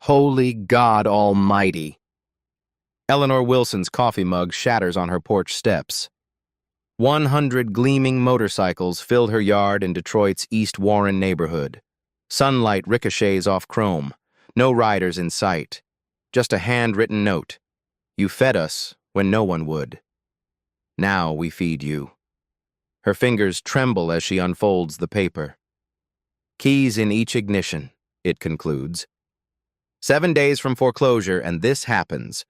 Holy God Almighty. Eleanor Wilson's coffee mug shatters on her porch steps. 100 gleaming motorcycles filled her yard in Detroit's East Warren neighborhood. Sunlight ricochets off chrome. No riders in sight. Just a handwritten note. You fed us when no one would. Now we feed you. Her fingers tremble as she unfolds the paper. Keys in each ignition, it concludes. 7 days from foreclosure, and this happens.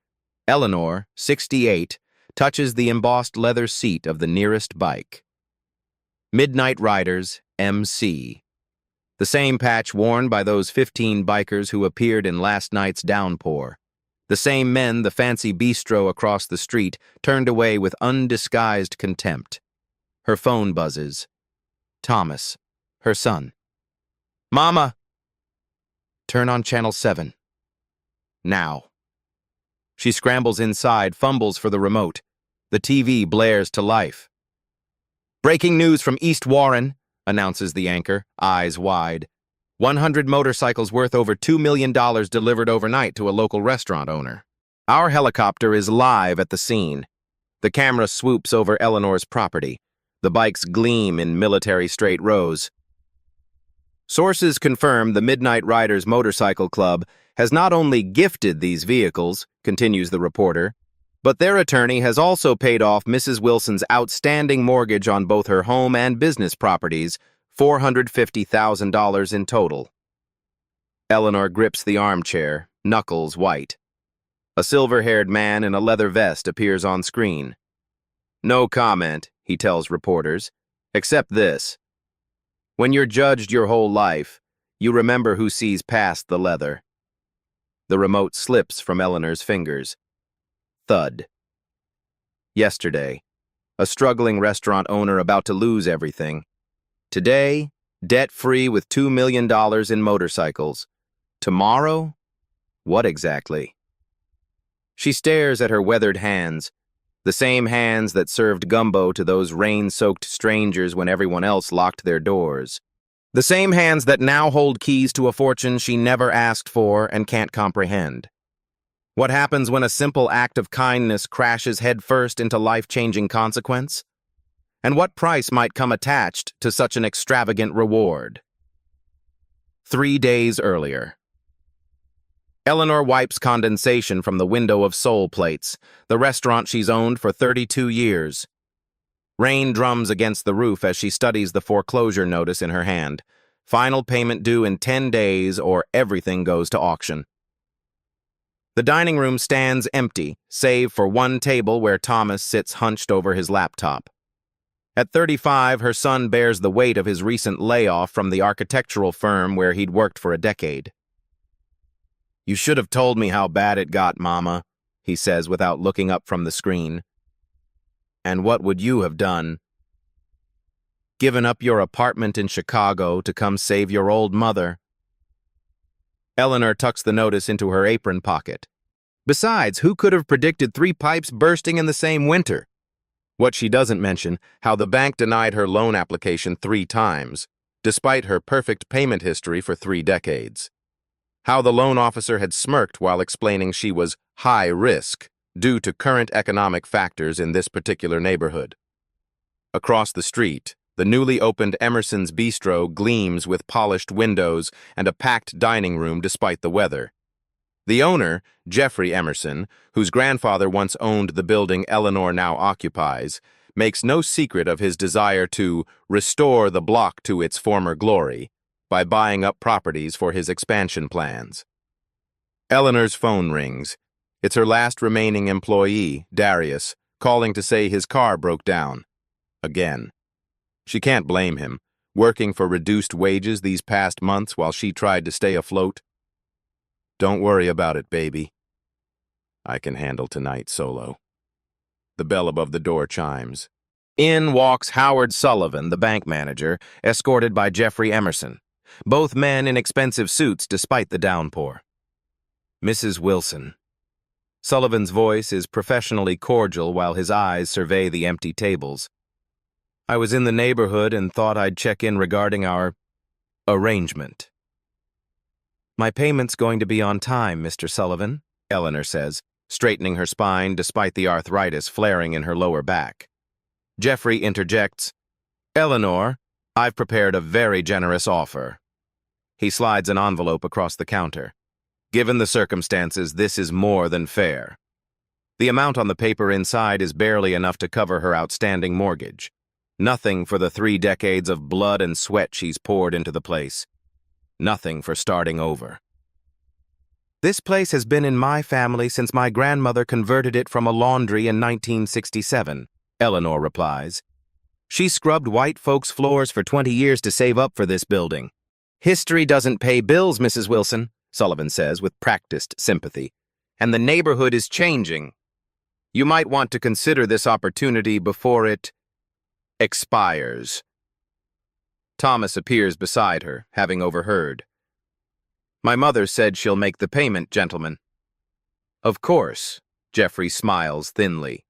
Eleanor, 68, touches the embossed leather seat of the nearest bike. Midnight Riders, MC. The same patch worn by those 15 bikers who appeared in last night's downpour. The same men the fancy bistro across the street turned away with undisguised contempt. Her phone buzzes. Thomas, her son. Mama! Turn on Channel 7. Now. She scrambles inside, fumbles for the remote. The TV blares to life. Breaking news from East Warren, announces the anchor, eyes wide. 100 motorcycles worth over $2 million delivered overnight to a local restaurant owner. Our helicopter is live at the scene. The camera swoops over Eleanor's property. The bikes gleam in military straight rows. Sources confirm the Midnight Riders Motorcycle Club has not only gifted these vehicles, continues the reporter, but their attorney has also paid off Mrs. Wilson's outstanding mortgage on both her home and business properties, $450,000 in total. Eleanor grips the armchair, knuckles white. A silver-haired man in a leather vest appears on screen. No comment, he tells reporters, except this. When you're judged your whole life, you remember who sees past the leather. The remote slips from Eleanor's fingers. Thud. Yesterday, a struggling restaurant owner about to lose everything. Today, debt-free with $2 million in motorcycles. Tomorrow? What exactly? She stares at her weathered hands, the same hands that served gumbo to those rain-soaked strangers when everyone else locked their doors. The same hands that now hold keys to a fortune she never asked for and can't comprehend. What happens when a simple act of kindness crashes headfirst into life-changing consequence? And what price might come attached to such an extravagant reward? 3 days earlier. Eleanor wipes condensation from the window of Soul Plates, the restaurant she's owned for 32 years. Rain drums against the roof as she studies the foreclosure notice in her hand. Final payment due in 10 days or everything goes to auction. The dining room stands empty, save for one table where Thomas sits hunched over his laptop. At 35, her son bears the weight of his recent layoff from the architectural firm where he'd worked for a decade. You should have told me how bad it got, Mama, he says without looking up from the screen. And what would you have done? Given up your apartment in Chicago to come save your old mother? Eleanor tucks the notice into her apron pocket. Besides, who could have predicted 3 pipes bursting in the same winter? What she doesn't mention, how the bank denied her loan application 3 times, despite her perfect payment history for 3 decades. How the loan officer had smirked while explaining she was high risk due to current economic factors in this particular neighborhood. Across the street, the newly opened Emerson's Bistro gleams with polished windows and a packed dining room despite the weather. The owner, Jeffrey Emerson, whose grandfather once owned the building Eleanor now occupies, makes no secret of his desire to restore the block to its former glory by buying up properties for his expansion plans. Eleanor's phone rings. It's her last remaining employee, Darius, calling to say his car broke down. Again. She can't blame him, working for reduced wages these past months while she tried to stay afloat. Don't worry about it, baby. I can handle tonight solo. The bell above the door chimes. In walks Howard Sullivan, the bank manager, escorted by Jeffrey Emerson, both men in expensive suits despite the downpour. Mrs. Wilson. Sullivan's voice is professionally cordial while his eyes survey the empty tables. I was in the neighborhood and thought I'd check in regarding our arrangement. My payment's going to be on time, Mr. Sullivan, Eleanor says, straightening her spine despite the arthritis flaring in her lower back. Jeffrey interjects, Eleanor, I've prepared a very generous offer. He slides an envelope across the counter. Given the circumstances, this is more than fair. The amount on the paper inside is barely enough to cover her outstanding mortgage. Nothing for the 3 decades of blood and sweat she's poured into the place. Nothing for starting over. This place has been in my family since my grandmother converted it from a laundry in 1967, Eleanor replies. She scrubbed white folks' floors for 20 years to save up for this building. History doesn't pay bills, Mrs. Wilson, Sullivan says with practiced sympathy. And the neighborhood is changing. You might want to consider this opportunity before it expires. Thomas appears beside her, having overheard. My mother said she'll make the payment, gentlemen. Of course, Jeffrey smiles thinly.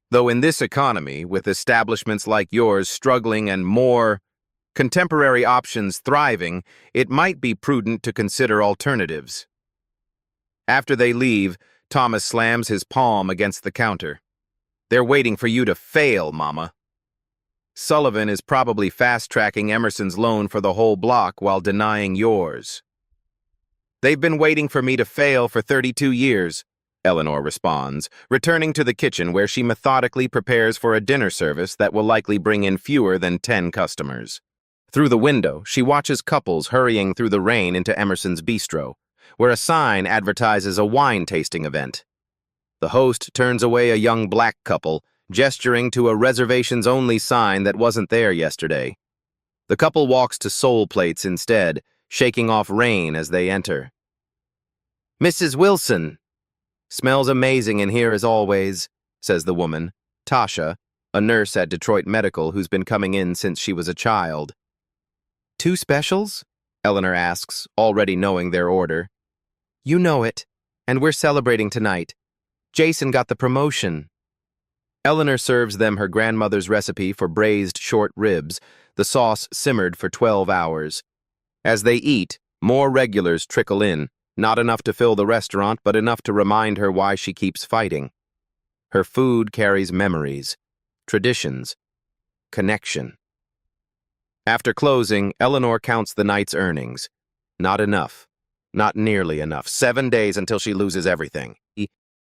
Though in this economy, with establishments like yours struggling and more contemporary options thriving, it might be prudent to consider alternatives. After they leave, Thomas slams his palm against the counter. They're waiting for you to fail, Mama. Sullivan is probably fast-tracking Emerson's loan for the whole block while denying yours. They've been waiting for me to fail for 32 years, Eleanor responds, returning to the kitchen where she methodically prepares for a dinner service that will likely bring in fewer than 10 customers. Through the window, she watches couples hurrying through the rain into Emerson's bistro, where a sign advertises a wine-tasting event. The host turns away a young black couple, gesturing to a reservations-only sign that wasn't there yesterday. The couple walks to Soul Plates instead, shaking off rain as they enter. Mrs. Wilson. Smells amazing in here as always, says the woman, Tasha, a nurse at Detroit Medical who's been coming in since she was a child. 2 specials? Eleanor asks, already knowing their order. You know it, and we're celebrating tonight. Jason got the promotion. Eleanor serves them her grandmother's recipe for braised short ribs, the sauce simmered for 12 hours. As they eat, more regulars trickle in, not enough to fill the restaurant, but enough to remind her why she keeps fighting. Her food carries memories, traditions, connection. After closing, Eleanor counts the night's earnings. Not enough. Not nearly enough. 7 days until she loses everything.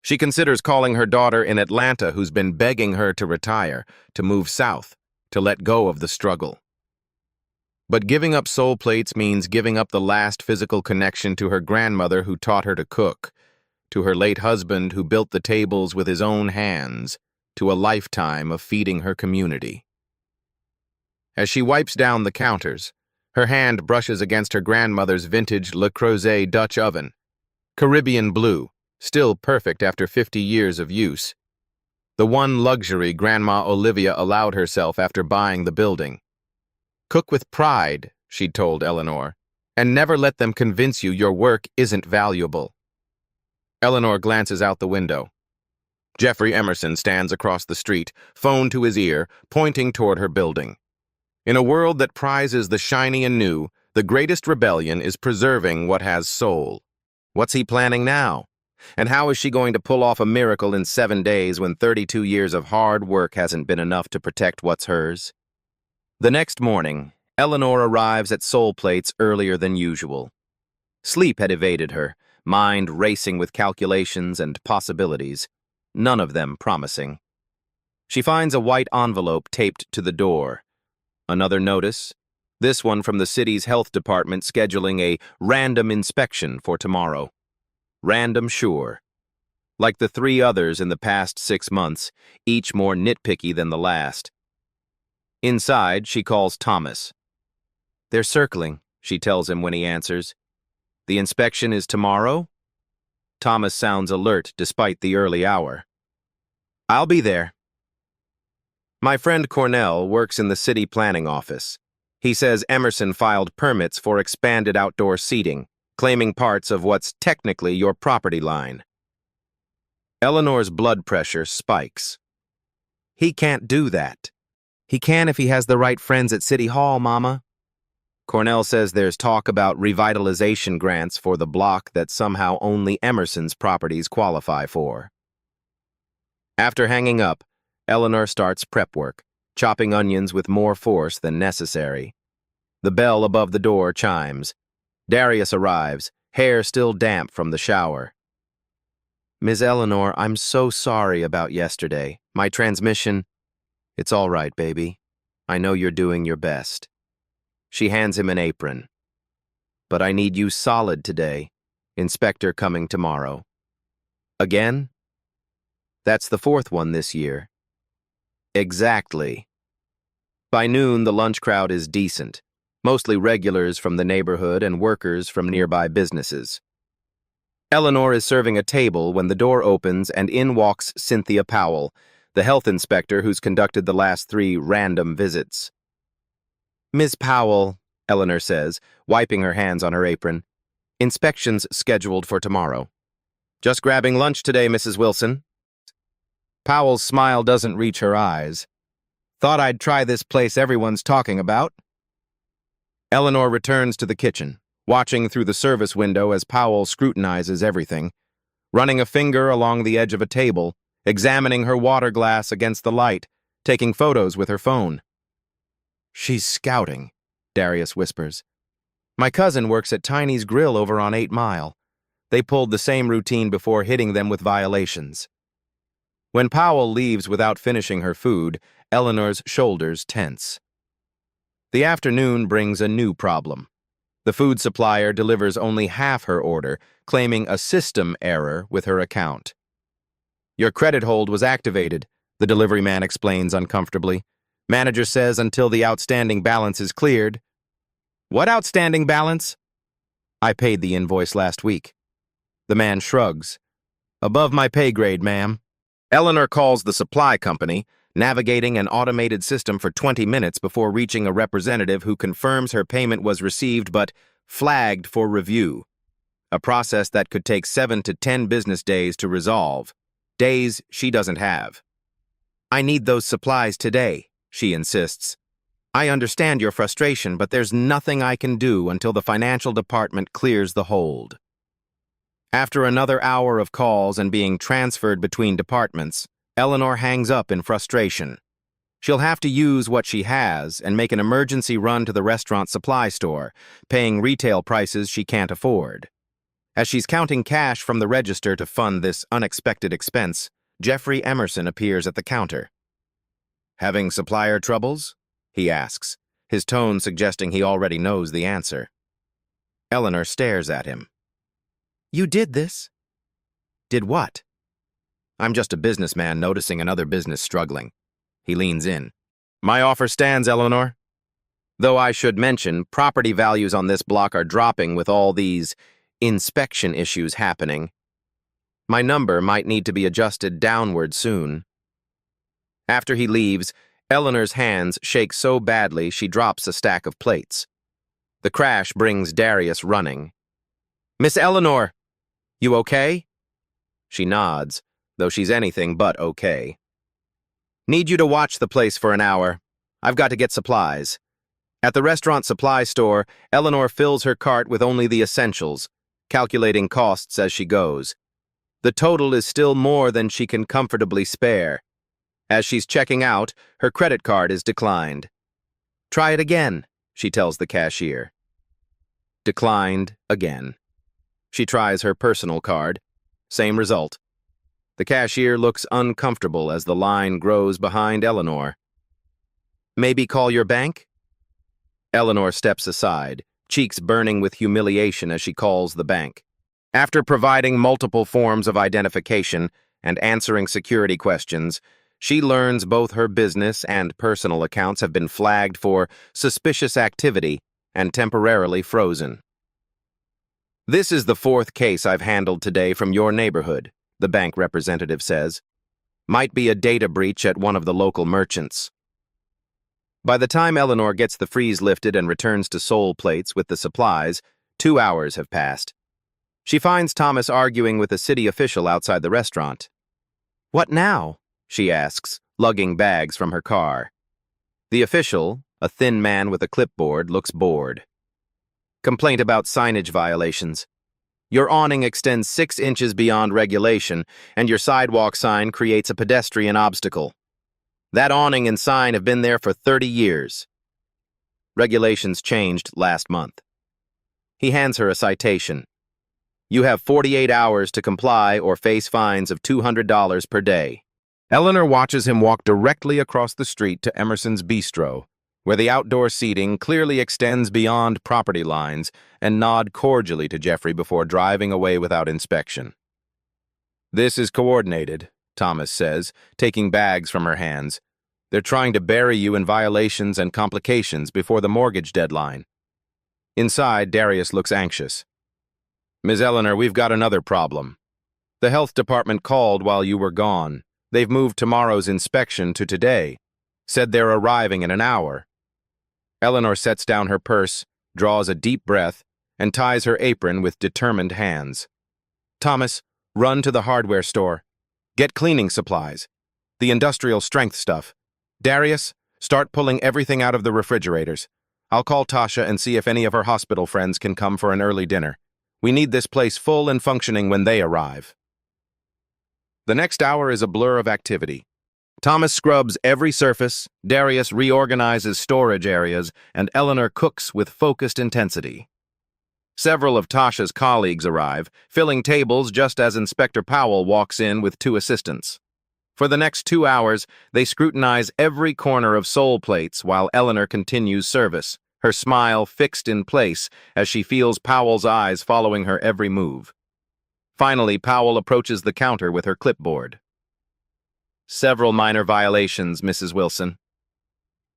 She considers calling her daughter in Atlanta, who's been begging her to retire, to move south, to let go of the struggle. But giving up Soul Plates means giving up the last physical connection to her grandmother who taught her to cook, to her late husband who built the tables with his own hands, to a lifetime of feeding her community. As she wipes down the counters, her hand brushes against her grandmother's vintage Le Creuset Dutch oven, Caribbean blue, still perfect after 50 years of use. The one luxury Grandma Olivia allowed herself after buying the building. Cook with pride, she'd told Eleanor, and never let them convince you your work isn't valuable. Eleanor glances out the window. Jeffrey Emerson stands across the street, phone to his ear, pointing toward her building. In a world that prizes the shiny and new, the greatest rebellion is preserving what has soul. What's he planning now? And how is she going to pull off a miracle in 7 days when 32 years of hard work hasn't been enough to protect what's hers? The next morning, Eleanor arrives at Soul Plates earlier than usual. Sleep had evaded her, mind racing with calculations and possibilities, none of them promising. She finds a white envelope taped to the door. Another notice, this one from the city's health department scheduling a random inspection for tomorrow. Random, sure. Like the 3 others in the past 6 months, each more nitpicky than the last. Inside, she calls Thomas. They're circling, she tells him when he answers. The inspection is tomorrow? Thomas sounds alert despite the early hour. I'll be there. My friend Cornell works in the city planning office. He says Emerson filed permits for expanded outdoor seating, claiming parts of what's technically your property line. Eleanor's blood pressure spikes. He can't do that. He can if he has the right friends at City Hall, Mama. Cornell says there's talk about revitalization grants for the block that somehow only Emerson's properties qualify for. After hanging up, Eleanor starts prep work, chopping onions with more force than necessary. The bell above the door chimes. Darius arrives, hair still damp from the shower. "Ms. Eleanor, I'm so sorry about yesterday. My transmission—" "It's all right, baby. I know you're doing your best." She hands him an apron. "But I need you solid today. Inspector coming tomorrow." "Again?" "That's the fourth one this year." "Exactly." By noon, the lunch crowd is decent, mostly regulars from the neighborhood and workers from nearby businesses. Eleanor is serving a table when the door opens and in walks Cynthia Powell, the health inspector who's conducted the last 3 random visits. "Ms. Powell," Eleanor says, wiping her hands on her apron, "inspection's scheduled for tomorrow." "Just grabbing lunch today, Mrs. Wilson." Powell's smile doesn't reach her eyes. "Thought I'd try this place everyone's talking about." Eleanor returns to the kitchen, watching through the service window as Powell scrutinizes everything, running a finger along the edge of a table, examining her water glass against the light, taking photos with her phone. "She's scouting," Darius whispers. "My cousin works at Tiny's Grill over on 8 Mile. They pulled the same routine before hitting them with violations." When Powell leaves without finishing her food, Eleanor's shoulders tense. The afternoon brings a new problem. The food supplier delivers only half her order, claiming a system error with her account. "Your credit hold was activated," the delivery man explains uncomfortably. "Manager says until the outstanding balance is cleared." "What outstanding balance?" "I paid the invoice last week." The man shrugs. "Above my pay grade, ma'am." Eleanor calls the supply company, navigating an automated system for 20 minutes before reaching a representative who confirms her payment was received but flagged for review, a process that could take 7 to 10 business days to resolve, days she doesn't have. "I need those supplies today," she insists. "I understand your frustration, but there's nothing I can do until the financial department clears the hold." After another hour of calls and being transferred between departments, Eleanor hangs up in frustration. She'll have to use what she has and make an emergency run to the restaurant supply store, paying retail prices she can't afford. As she's counting cash from the register to fund this unexpected expense, Jeffrey Emerson appears at the counter. "Having supplier troubles?" he asks, his tone suggesting he already knows the answer. Eleanor stares at him. "You did this?" "Did what?" "I'm just a businessman noticing another business struggling." He leans in. "My offer stands, Eleanor. Though I should mention, property values on this block are dropping with all these inspection issues happening. My number might need to be adjusted downward soon." After he leaves, Eleanor's hands shake so badly she drops a stack of plates. The crash brings Darius running. "Miss Eleanor, you okay?" She nods, though she's anything but okay. "Need you to watch the place for an hour. I've got to get supplies." At the restaurant supply store, Eleanor fills her cart with only the essentials, calculating costs as she goes. The total is still more than she can comfortably spare. As she's checking out, her credit card is declined. "Try it again," she tells the cashier. Declined again. She tries her personal card. Same result. The cashier looks uncomfortable as the line grows behind Eleanor. "Maybe call your bank?" Eleanor steps aside, cheeks burning with humiliation as she calls the bank. After providing multiple forms of identification and answering security questions, she learns both her business and personal accounts have been flagged for suspicious activity and temporarily frozen. "This is the 4th case I've handled today from your neighborhood," the bank representative says. "Might be a data breach at one of the local merchants." By the time Eleanor gets the freeze lifted and returns to Soul Plates with the supplies, 2 hours have passed. She finds Thomas arguing with a city official outside the restaurant. "What now?" she asks, lugging bags from her car. The official, a thin man with a clipboard, looks bored. Complaint about signage violations. Your awning extends 6 inches beyond regulation, and your sidewalk sign creates a pedestrian obstacle. That awning and sign have been there for 30 years. Regulations changed last month. He hands her a citation. You have 48 hours to comply or face fines of $200 per day. Eleanor watches him walk directly across the street to Emerson's Bistro, where the outdoor seating clearly extends beyond property lines, and nod cordially to Jeffrey before driving away without inspection. This is coordinated, Thomas says, taking bags from her hands. They're trying to bury you in violations and complications before the mortgage deadline. Inside, Darius looks anxious. Ms. Eleanor, we've got another problem. The health department called while you were gone. They've moved tomorrow's inspection to today. Said they're arriving in an hour. Eleanor sets down her purse, draws a deep breath, and ties her apron with determined hands. Thomas, run to the hardware store. Get cleaning supplies. The industrial strength stuff. Darius, start pulling everything out of the refrigerators. I'll call Tasha and see if any of her hospital friends can come for an early dinner. We need this place full and functioning when they arrive. The next hour is a blur of activity. Thomas scrubs every surface, Darius reorganizes storage areas, and Eleanor cooks with focused intensity. Several of Tasha's colleagues arrive, filling tables just as Inspector Powell walks in with 2 assistants. For the next 2 hours, they scrutinize every corner of Soul Plates while Eleanor continues service, her smile fixed in place as she feels Powell's eyes following her every move. Finally, Powell approaches the counter with her clipboard. Several minor violations, Mrs. Wilson.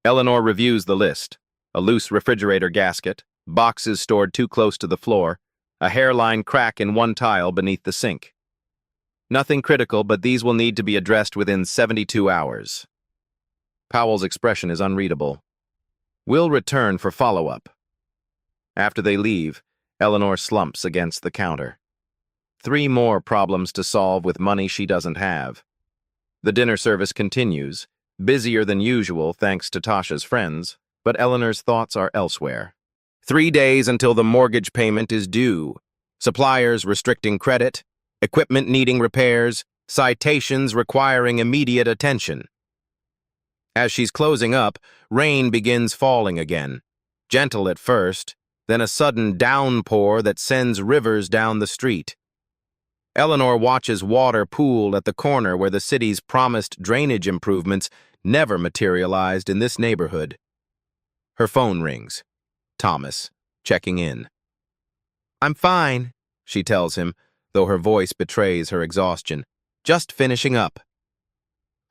Eleanor reviews the list. A loose refrigerator gasket, boxes stored too close to the floor, a hairline crack in one tile beneath the sink. Nothing critical, but these will need to be addressed within 72 hours. Powell's expression is unreadable. We'll return for follow-up. After they leave, Eleanor slumps against the counter. 3 more problems to solve with money she doesn't have. The dinner service continues, busier than usual thanks to Tasha's friends, but Eleanor's thoughts are elsewhere. 3 days until the mortgage payment is due. Suppliers restricting credit, equipment needing repairs, citations requiring immediate attention. As she's closing up, rain begins falling again. Gentle at first, then a sudden downpour that sends rivers down the street. Eleanor watches water pool at the corner where the city's promised drainage improvements never materialized in this neighborhood. Her phone rings. Thomas, checking in. I'm fine, she tells him, though her voice betrays her exhaustion. Just finishing up.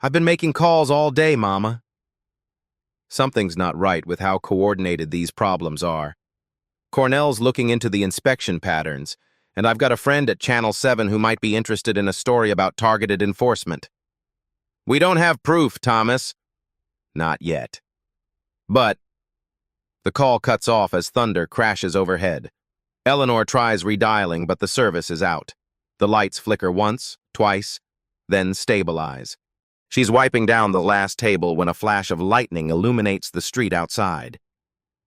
I've been making calls all day, Mama. Something's not right with how coordinated these problems are. Cornell's looking into the inspection patterns, and I've got a friend at Channel 7 who might be interested in a story about targeted enforcement. We don't have proof, Thomas. Not yet. But the call cuts off as thunder crashes overhead. Eleanor tries redialing, but the service is out. The lights flicker once, twice, then stabilize. She's wiping down the last table when a flash of lightning illuminates the street outside.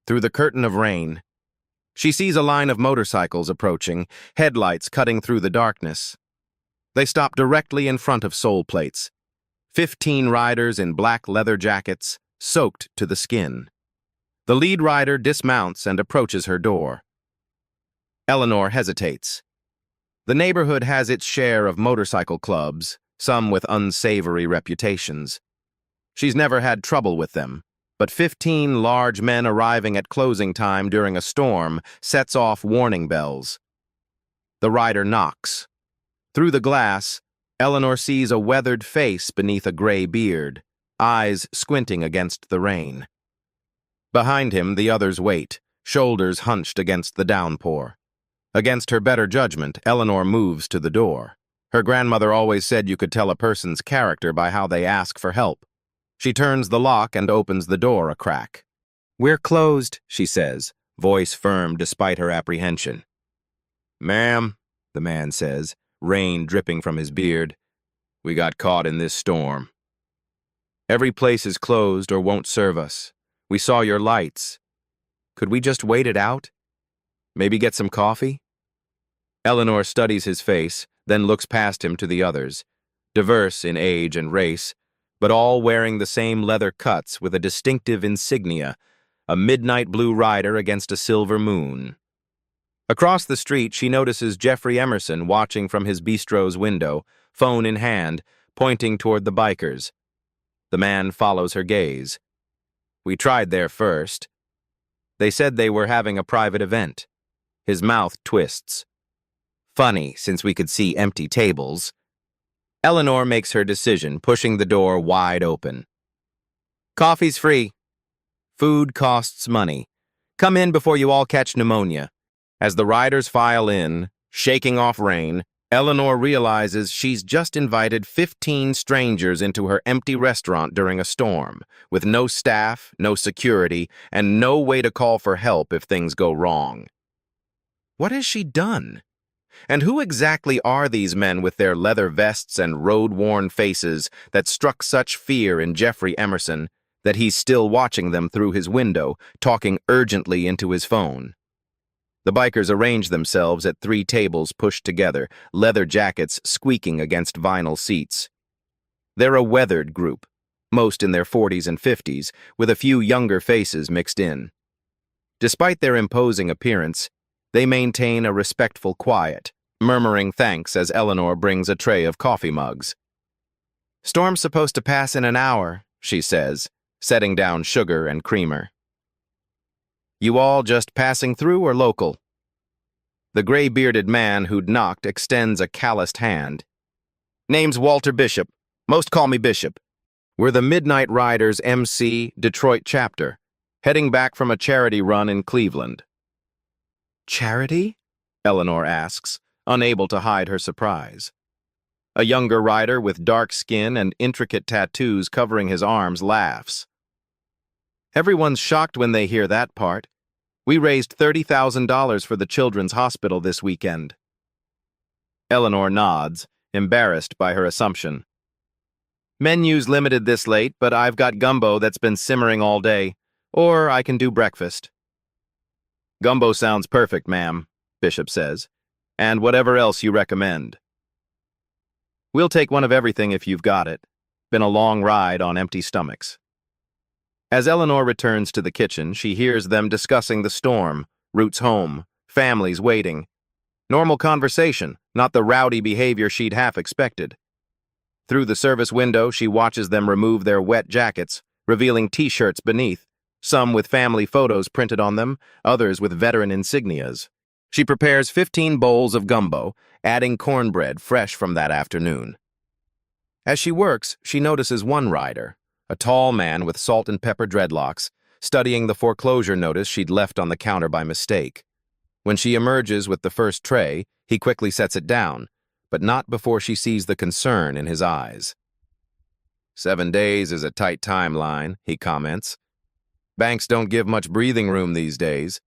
Through the curtain of rain, she sees a line of motorcycles approaching, headlights cutting through the darkness. They stop directly in front of Soul Plates. 15 riders in black leather jackets, soaked to the skin. The lead rider dismounts and approaches her door. Eleanor hesitates. The neighborhood has its share of motorcycle clubs, some with unsavory reputations. She's never had trouble with them, but 15 large men arriving at closing time during a storm sets off warning bells. The rider knocks. Through the glass, Eleanor sees a weathered face beneath a gray beard, eyes squinting against the rain. Behind him, the others wait, shoulders hunched against the downpour. Against her better judgment, Eleanor moves to the door. Her grandmother always said you could tell a person's character by how they ask for help. She turns the lock and opens the door a crack. We're closed, she says, voice firm despite her apprehension. Ma'am, the man says, rain dripping from his beard, we got caught in this storm. Every place is closed or won't serve us. We saw your lights. Could we just wait it out? Maybe get some coffee? Eleanor studies his face, then looks past him to the others, diverse in age and race, but all wearing the same leather cuts with a distinctive insignia, a midnight blue rider against a silver moon. Across the street, she notices Jeffrey Emerson watching from his bistro's window, phone in hand, pointing toward the bikers. The man follows her gaze. We tried there first. They said they were having a private event. His mouth twists. Funny, since we could see empty tables. Eleanor makes her decision, pushing the door wide open. Coffee's free. Food costs money. Come in before you all catch pneumonia. As the riders file in, shaking off rain, Eleanor realizes she's just invited 15 strangers into her empty restaurant during a storm, with no staff, no security, and no way to call for help if things go wrong. What has she done? And who exactly are these men with their leather vests and road-worn faces that struck such fear in Jeffrey Emerson that he's still watching them through his window, talking urgently into his phone? The bikers arrange themselves at 3 tables pushed together, leather jackets squeaking against vinyl seats. They're a weathered group, most in their 40s and 50s, with a few younger faces mixed in. Despite their imposing appearance, they maintain a respectful quiet, murmuring thanks as Eleanor brings a tray of coffee mugs. Storm's supposed to pass in an hour, she says, setting down sugar and creamer. You all just passing through or local? The gray-bearded man who'd knocked extends a calloused hand. Name's Walter Bishop. Most call me Bishop. We're the Midnight Riders MC Detroit chapter, heading back from a charity run in Cleveland. Charity? Eleanor asks, unable to hide her surprise. A younger rider with dark skin and intricate tattoos covering his arms laughs. Everyone's shocked when they hear that part. We raised $30,000 for the Children's Hospital this weekend. Eleanor nods, embarrassed by her assumption. Menu's limited this late, but I've got gumbo that's been simmering all day. Or I can do breakfast. Gumbo sounds perfect, ma'am, Bishop says. And whatever else you recommend. We'll take one of everything if you've got it. Been a long ride on empty stomachs. As Eleanor returns to the kitchen, she hears them discussing the storm, routes home, families waiting. Normal conversation, not the rowdy behavior she'd half expected. Through the service window, she watches them remove their wet jackets, revealing t-shirts beneath, some with family photos printed on them, others with veteran insignias. She prepares 15 bowls of gumbo, adding cornbread fresh from that afternoon. As she works, she notices one rider, a tall man with salt and pepper dreadlocks, studying the foreclosure notice she'd left on the counter by mistake. When she emerges with the first tray, he quickly sets it down, but not before she sees the concern in his eyes. 7 days is a tight timeline, he comments. Banks don't give much breathing room these days.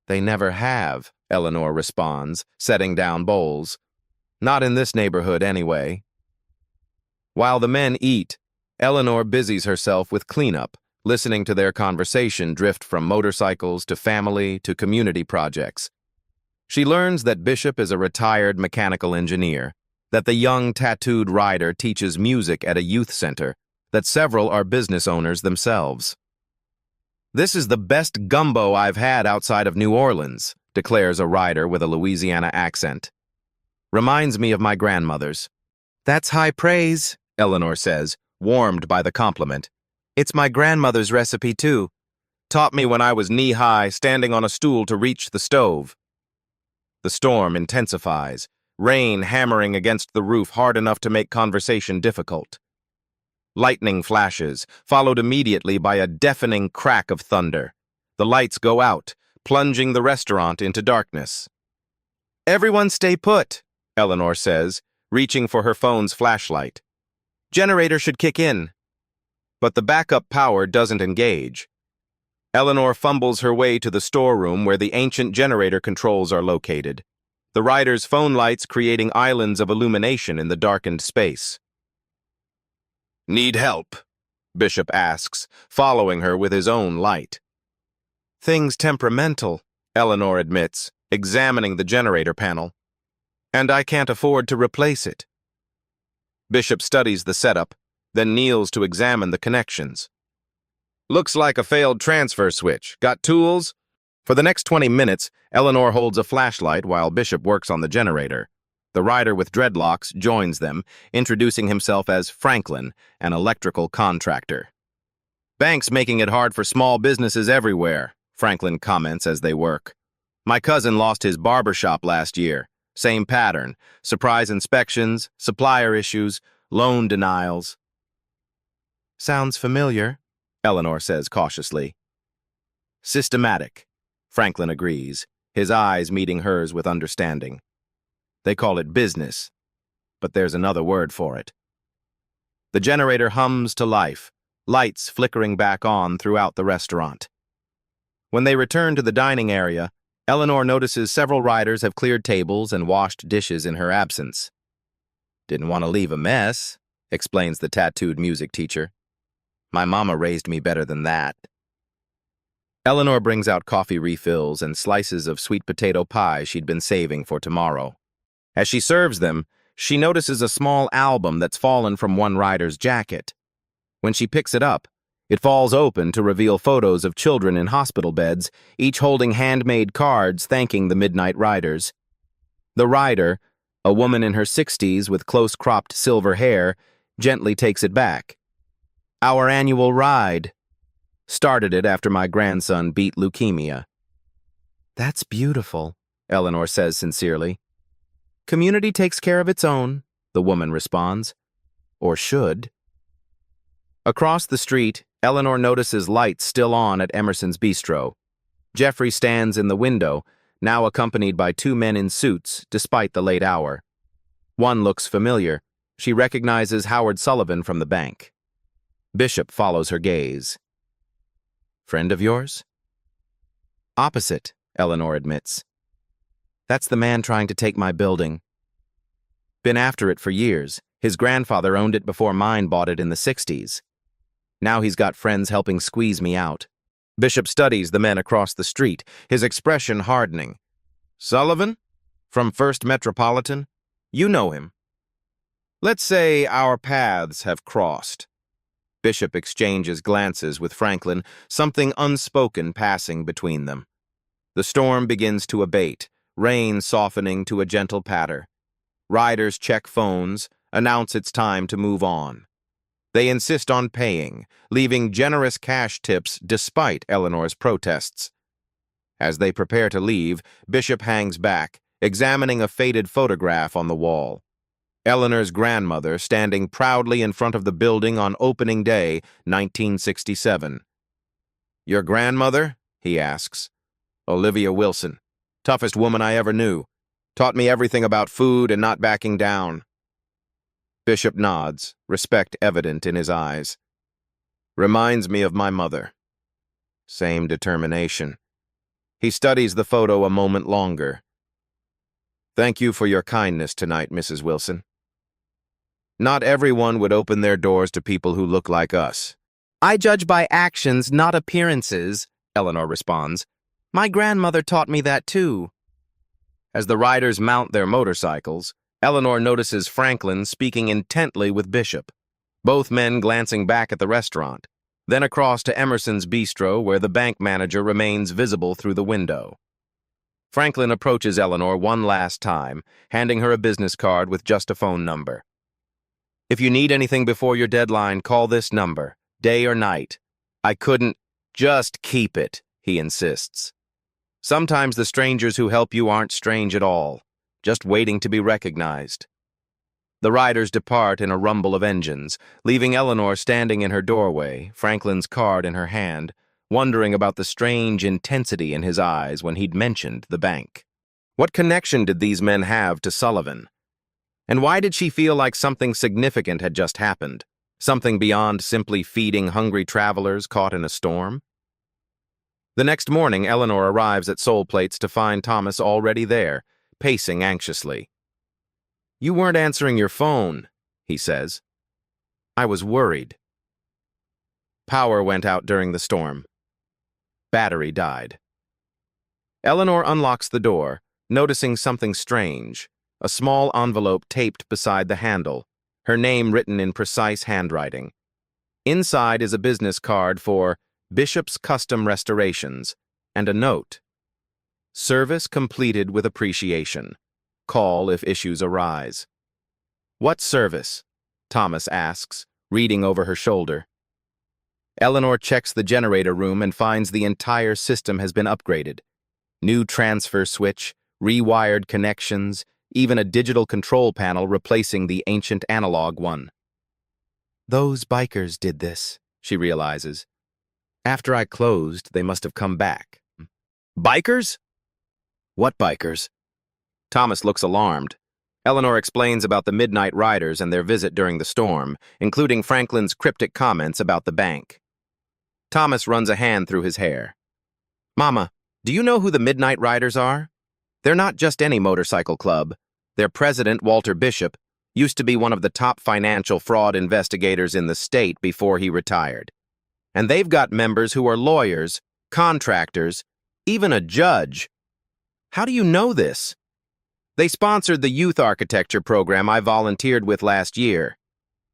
They never have, Eleanor responds, setting down bowls. Not in this neighborhood, anyway. While the men eat, Eleanor busies herself with cleanup, listening to their conversation drift from motorcycles to family to community projects. She learns that Bishop is a retired mechanical engineer, that the young tattooed rider teaches music at a youth center, that several are business owners themselves. This is the best gumbo I've had outside of New Orleans, declares a rider with a Louisiana accent. Reminds me of my grandmother's. That's high praise, Eleanor says, warmed by the compliment. It's my grandmother's recipe, too. Taught me when I was knee-high, standing on a stool to reach the stove. The storm intensifies, rain hammering against the roof hard enough to make conversation difficult. Lightning flashes, followed immediately by a deafening crack of thunder. The lights go out, plunging the restaurant into darkness. Everyone stay put, Eleanor says, reaching for her phone's flashlight. Generator should kick in. But the backup power doesn't engage. Eleanor fumbles her way to the storeroom where the ancient generator controls are located, the rider's phone lights creating islands of illumination in the darkened space. Need help? Bishop asks, following her with his own light. Things temperamental, Eleanor admits, examining the generator panel. And I can't afford to replace it. Bishop studies the setup, then kneels to examine the connections. Looks like a failed transfer switch. Got tools? For the next 20 minutes, Eleanor holds a flashlight while Bishop works on the generator. The rider with dreadlocks joins them, introducing himself as Franklin, an electrical contractor. Banks making it hard for small businesses everywhere, Franklin comments as they work. My cousin lost his barbershop last year. Same pattern. Surprise inspections, supplier issues, loan denials. Sounds familiar, Eleanor says cautiously. Systematic, Franklin agrees, his eyes meeting hers with understanding. They call it business, but there's another word for it. The generator hums to life, lights flickering back on throughout the restaurant. When they return to the dining area, Eleanor notices several riders have cleared tables and washed dishes in her absence. Didn't want to leave a mess, explains the tattooed music teacher. My mama raised me better than that. Eleanor brings out coffee refills and slices of sweet potato pie she'd been saving for tomorrow. As she serves them, she notices a small album that's fallen from one rider's jacket. When she picks it up, it falls open to reveal photos of children in hospital beds, each holding handmade cards thanking the midnight riders. The rider, a woman in her 60s with close-cropped silver hair, gently takes it back. Our annual ride. Started it after my grandson beat leukemia. That's beautiful, Eleanor says sincerely. Community takes care of its own, the woman responds. Or should. Across the street, Eleanor notices lights still on at Emerson's Bistro. Jeffrey stands in the window, now accompanied by two men in suits, despite the late hour. One looks familiar. She recognizes Howard Sullivan from the bank. Bishop follows her gaze. Friend of yours? Opposite, Eleanor admits. That's the man trying to take my building. Been after it for years. His grandfather owned it before mine bought it in the 60s. Now he's got friends helping squeeze me out. Bishop studies the men across the street, his expression hardening. Sullivan? From First Metropolitan? You know him. Let's say our paths have crossed. Bishop exchanges glances with Franklin, something unspoken passing between them. The storm begins to abate, rain softening to a gentle patter. Riders check phones, announce it's time to move on. They insist on paying, leaving generous cash tips despite Eleanor's protests. As they prepare to leave, Bishop hangs back, examining a faded photograph on the wall. Eleanor's grandmother standing proudly in front of the building on opening day, 1967. Your grandmother? He asks. Olivia Wilson. Toughest woman I ever knew. Taught me everything about food and not backing down. Bishop nods, respect evident in his eyes. Reminds me of my mother. Same determination. He studies the photo a moment longer. Thank you for your kindness tonight, Mrs. Wilson. Not everyone would open their doors to people who look like us. I judge by actions, not appearances, Eleanor responds. My grandmother taught me that too. As the riders mount their motorcycles, Eleanor notices Franklin speaking intently with Bishop, both men glancing back at the restaurant, then across to Emerson's Bistro where the bank manager remains visible through the window. Franklin approaches Eleanor one last time, handing her a business card with just a phone number. If you need anything before your deadline, call this number, day or night. I couldn't. Just keep it, he insists. Sometimes the strangers who help you aren't strange at all, just waiting to be recognized. The riders depart in a rumble of engines, leaving Eleanor standing in her doorway, Franklin's card in her hand, wondering about the strange intensity in his eyes when he'd mentioned the bank. What connection did these men have to Sullivan? And why did she feel like something significant had just happened? Something beyond simply feeding hungry travelers caught in a storm? The next morning, Eleanor arrives at Soul Plates to find Thomas already there, pacing anxiously. You weren't answering your phone, he says. I was worried. Power went out during the storm. Battery died. Eleanor unlocks the door, noticing something strange, a small envelope taped beside the handle, her name written in precise handwriting. Inside is a business card for Bishop's Custom Restorations and a note. Service completed with appreciation. Call if issues arise. What service? Thomas asks, reading over her shoulder. Eleanor checks the generator room and finds the entire system has been upgraded. New transfer switch, rewired connections, even a digital control panel replacing the ancient analog one. Those bikers did this, she realizes. After I closed, they must have come back. Bikers? What bikers? Thomas looks alarmed. Eleanor explains about the Midnight Riders and their visit during the storm, including Franklin's cryptic comments about the bank. Thomas runs a hand through his hair. Mama, do you know who the Midnight Riders are? They're not just any motorcycle club. Their president, Walter Bishop, used to be one of the top financial fraud investigators in the state before he retired. And they've got members who are lawyers, contractors, even a judge. How do you know this? They sponsored the youth architecture program I volunteered with last year.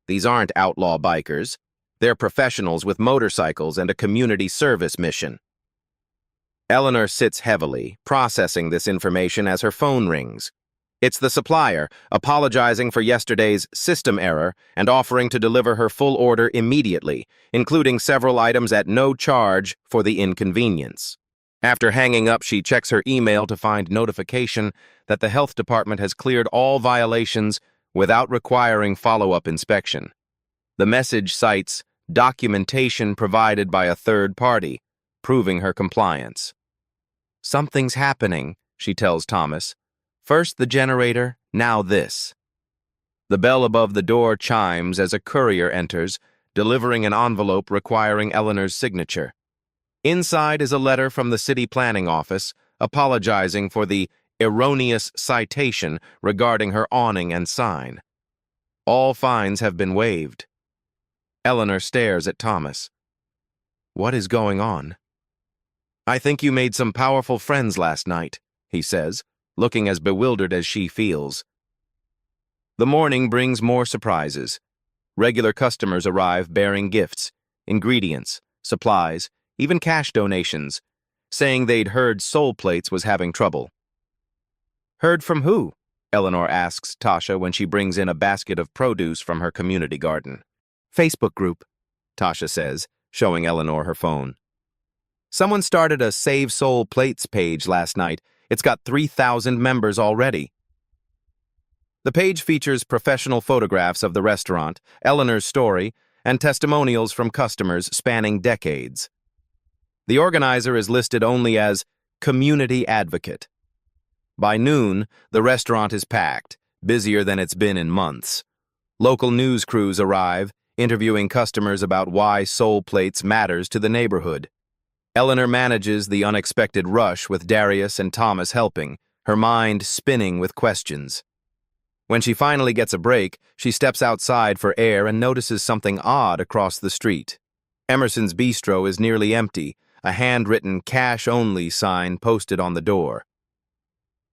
These aren't outlaw bikers. They're professionals with motorcycles and a community service mission. Eleanor sits heavily, processing this information as her phone rings. It's the supplier, apologizing for yesterday's system error and offering to deliver her full order immediately, including several items at no charge for the inconvenience. After hanging up, she checks her email to find notification that the health department has cleared all violations without requiring follow-up inspection. The message cites documentation provided by a third party, proving her compliance. Something's happening, she tells Thomas. First the generator, now this. The bell above the door chimes as a courier enters, delivering an envelope requiring Eleanor's signature. Inside is a letter from the city planning office, apologizing for the erroneous citation regarding her awning and sign. All fines have been waived. Eleanor stares at Thomas. What is going on? I think you made some powerful friends last night, he says, looking as bewildered as she feels. The morning brings more surprises. Regular customers arrive bearing gifts, ingredients, supplies, even cash donations, saying they'd heard Soul Plates was having trouble. Heard from who? Eleanor asks Tasha when she brings in a basket of produce from her community garden. Facebook group, Tasha says, showing Eleanor her phone. Someone started a Save Soul Plates page last night. It's got 3,000 members already. The page features professional photographs of the restaurant, Eleanor's story, and testimonials from customers spanning decades. The organizer is listed only as community advocate. By noon, the restaurant is packed, busier than it's been in months. Local news crews arrive, interviewing customers about why Soul Plates matters to the neighborhood. Eleanor manages the unexpected rush with Darius and Thomas helping, her mind spinning with questions. When she finally gets a break, she steps outside for air and notices something odd across the street. Emerson's Bistro is nearly empty, a handwritten cash-only sign posted on the door.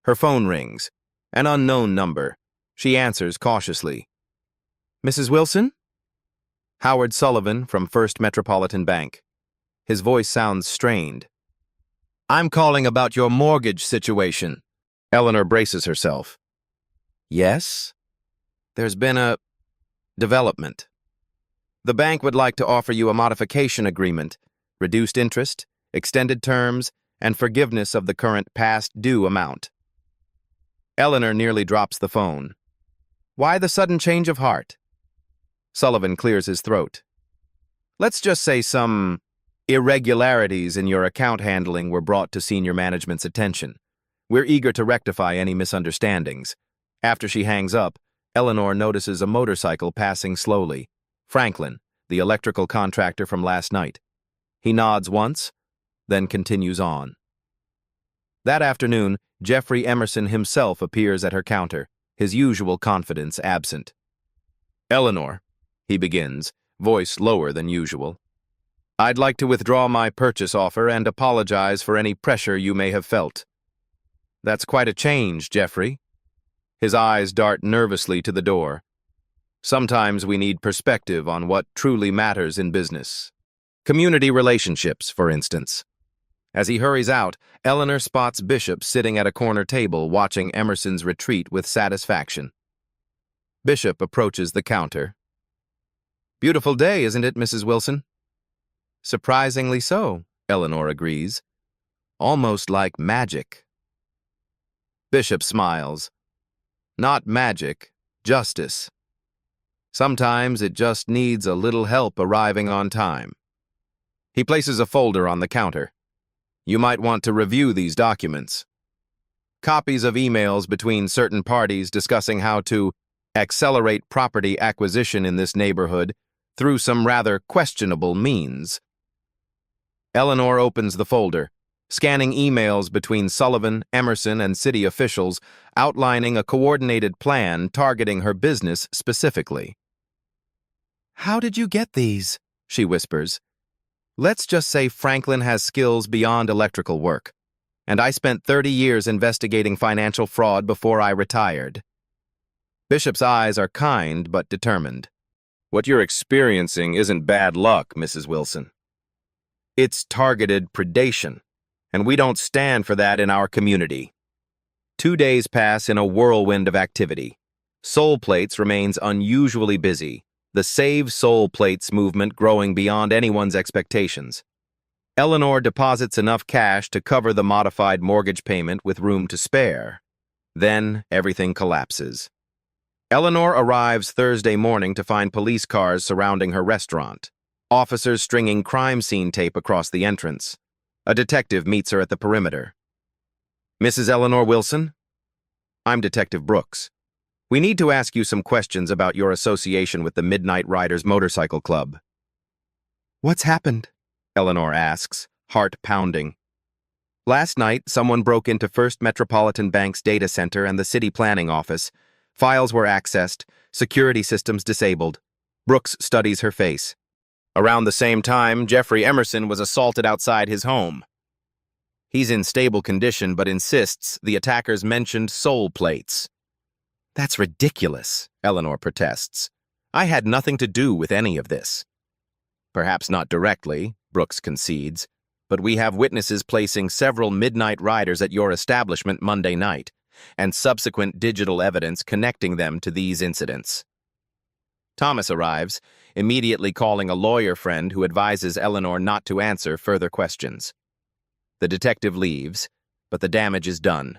Her phone rings. An unknown number. She answers cautiously. Mrs. Wilson? Howard Sullivan from First Metropolitan Bank. His voice sounds strained. I'm calling about your mortgage situation. Eleanor braces herself. Yes? There's been a development. The bank would like to offer you a modification agreement, reduced interest, extended terms, and forgiveness of the current past due amount. Eleanor nearly drops the phone. Why the sudden change of heart? Sullivan clears his throat. Let's just say some irregularities in your account handling were brought to senior management's attention. We're eager to rectify any misunderstandings. After she hangs up, Eleanor notices a motorcycle passing slowly. Franklin, the electrical contractor from last night. He nods once, then continues on. That afternoon, Jeffrey Emerson himself appears at her counter, his usual confidence absent. Eleanor, he begins, voice lower than usual. I'd like to withdraw my purchase offer and apologize for any pressure you may have felt. That's quite a change, Jeffrey. His eyes dart nervously to the door. Sometimes we need perspective on what truly matters in business. Community relationships, for instance. As he hurries out, Eleanor spots Bishop sitting at a corner table watching Emerson's retreat with satisfaction. Bishop approaches the counter. "Beautiful day, isn't it, Mrs. Wilson?" "Surprisingly so," Eleanor agrees. "Almost like magic." Bishop smiles. "Not magic, justice. Sometimes it just needs a little help arriving on time." He places a folder on the counter. "You might want to review these documents." Copies of emails between certain parties discussing how to accelerate property acquisition in this neighborhood through some rather questionable means. Eleanor opens the folder, scanning emails between Sullivan, Emerson, and city officials outlining a coordinated plan targeting her business specifically. "How did you get these?" she whispers. "Let's just say Franklin has skills beyond electrical work, and I spent 30 years investigating financial fraud before I retired." Bishop's eyes are kind but determined. "What you're experiencing isn't bad luck, Mrs. Wilson. It's targeted predation, and we don't stand for that in our community." 2 days pass in a whirlwind of activity. Soul Plates remains unusually busy, the Save Soul Plates movement growing beyond anyone's expectations. Eleanor deposits enough cash to cover the modified mortgage payment with room to spare. Then everything collapses. Eleanor arrives Thursday morning to find police cars surrounding her restaurant, officers stringing crime scene tape across the entrance. A detective meets her at the perimeter. "Mrs. Eleanor Wilson?" "I'm Detective Brooks. We need to ask you some questions about your association with the Midnight Riders Motorcycle Club." "What's happened?" Eleanor asks, heart pounding. "Last night, someone broke into First Metropolitan Bank's data center and the city planning office. Files were accessed, security systems disabled." Brooks studies her face. "Around the same time, Jeffrey Emerson was assaulted outside his home. He's in stable condition but insists the attackers mentioned Soul Plates." "That's ridiculous," Eleanor protests. "I had nothing to do with any of this." "Perhaps not directly," Brooks concedes, "but we have witnesses placing several midnight riders at your establishment Monday night, and subsequent digital evidence connecting them to these incidents." Thomas arrives, immediately calling a lawyer friend who advises Eleanor not to answer further questions. The detective leaves, but the damage is done.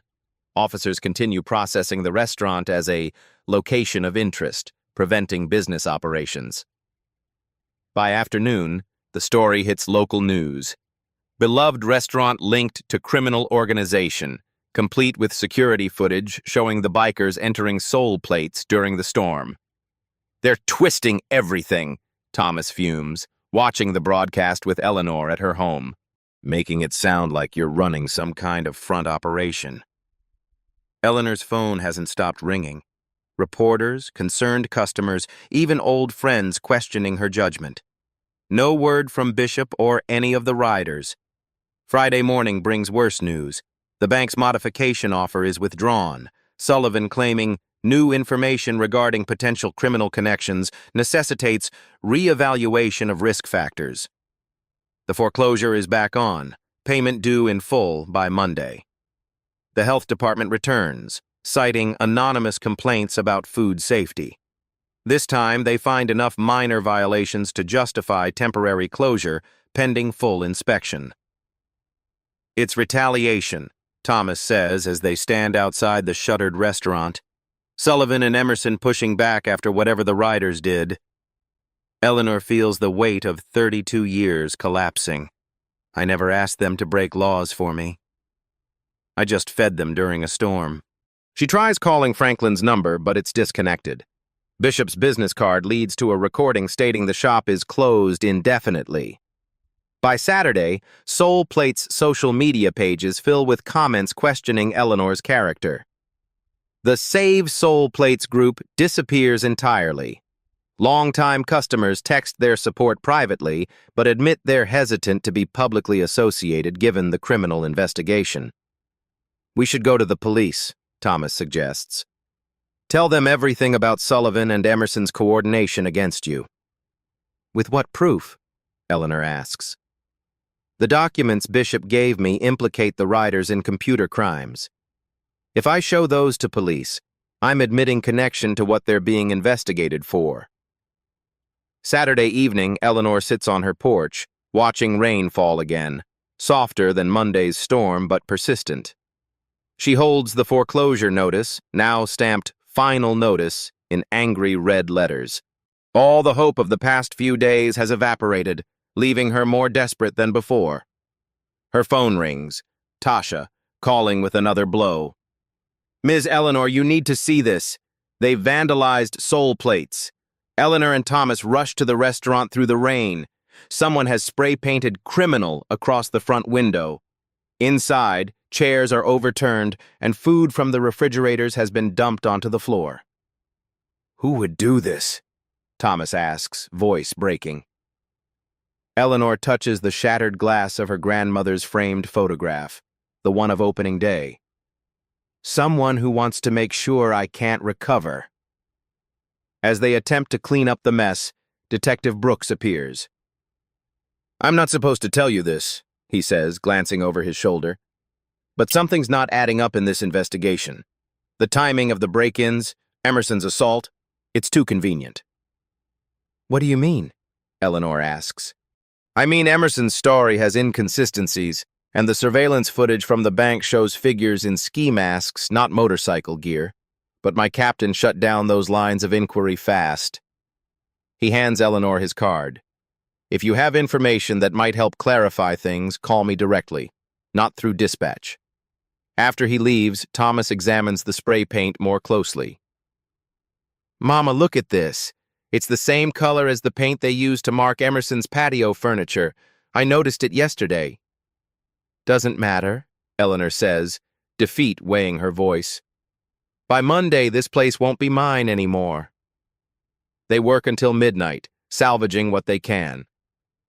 Officers continue processing the restaurant as a location of interest, preventing business operations. By afternoon, the story hits local news. Beloved restaurant linked to criminal organization, complete with security footage showing the bikers entering Soul Plates during the storm. "They're twisting everything," Thomas fumes, watching the broadcast with Eleanor at her home, "making it sound like you're running some kind of front operation." Eleanor's phone hasn't stopped ringing. Reporters, concerned customers, even old friends questioning her judgment. No word from Bishop or any of the riders. Friday morning brings worse news. The bank's modification offer is withdrawn, Sullivan claiming new information regarding potential criminal connections necessitates re-evaluation of risk factors. The foreclosure is back on, payment due in full by Monday. The health department returns, citing anonymous complaints about food safety. This time, they find enough minor violations to justify temporary closure pending full inspection. "It's retaliation," Thomas says as they stand outside the shuttered restaurant. Sullivan and Emerson pushing back after whatever the riders did. Eleanor feels the weight of 32 years collapsing. "I never asked them to break laws for me. I just fed them during a storm." She tries calling Franklin's number, but it's disconnected. Bishop's business card leads to a recording stating the shop is closed indefinitely. By Saturday, Soul Plate's social media pages fill with comments questioning Eleanor's character. The Save Soul Plates group disappears entirely. Longtime customers text their support privately, but admit they're hesitant to be publicly associated given the criminal investigation. We should go to the police, Thomas suggests. Tell them everything about Sullivan and Emerson's coordination against you. With what proof? Eleanor asks. The documents Bishop gave me implicate the riders in computer crimes. If I show those to police, I'm admitting connection to what they're being investigated for. Saturday evening, Eleanor sits on her porch, watching rain fall again, softer than Monday's storm but persistent. She holds the foreclosure notice, now stamped Final Notice, in angry red letters. All the hope of the past few days has evaporated, leaving her more desperate than before. Her phone rings. Tasha, calling with another blow. Ms. Eleanor, you need to see this. They've vandalized Soul Plates. Eleanor and Thomas rushed to the restaurant through the rain. Someone has spray-painted "criminal" across the front window. Inside, chairs are overturned, and food from the refrigerators has been dumped onto the floor. Who would do this? Thomas asks, voice breaking. Eleanor touches the shattered glass of her grandmother's framed photograph, the one of opening day. Someone who wants to make sure I can't recover. As they attempt to clean up the mess, Detective Brooks appears. I'm not supposed to tell you this, he says, glancing over his shoulder. But something's not adding up in this investigation. The timing of the break-ins, Emerson's assault, it's too convenient. What do you mean? Eleanor asks. I mean Emerson's story has inconsistencies, and the surveillance footage from the bank shows figures in ski masks, not motorcycle gear. But my captain shut down those lines of inquiry fast. He hands Eleanor his card. If you have information that might help clarify things, call me directly, not through dispatch. After he leaves, Thomas examines the spray paint more closely. Mama, look at this. It's the same color as the paint they used to mark Emerson's patio furniture. I noticed it yesterday. Doesn't matter, Eleanor says, defeat weighing her voice. By Monday, this place won't be mine anymore. They work until midnight, salvaging what they can.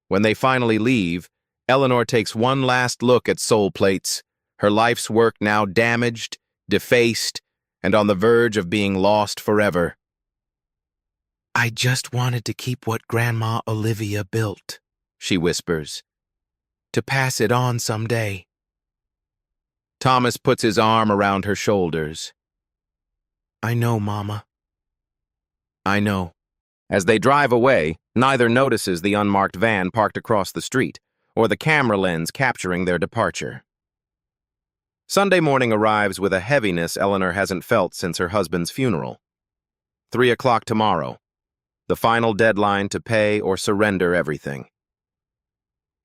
When they finally leave, Eleanor takes one last look at Soul Plates, her life's work now damaged, defaced, and on the verge of being lost forever. I just wanted to keep what Grandma Olivia built, she whispers, to pass it on someday. Thomas puts his arm around her shoulders. I know, Mama. I know. As they drive away, neither notices the unmarked van parked across the street, or the camera lens capturing their departure. Sunday morning arrives with a heaviness Eleanor hasn't felt since her husband's funeral. 3 o'clock tomorrow, the final deadline to pay or surrender everything.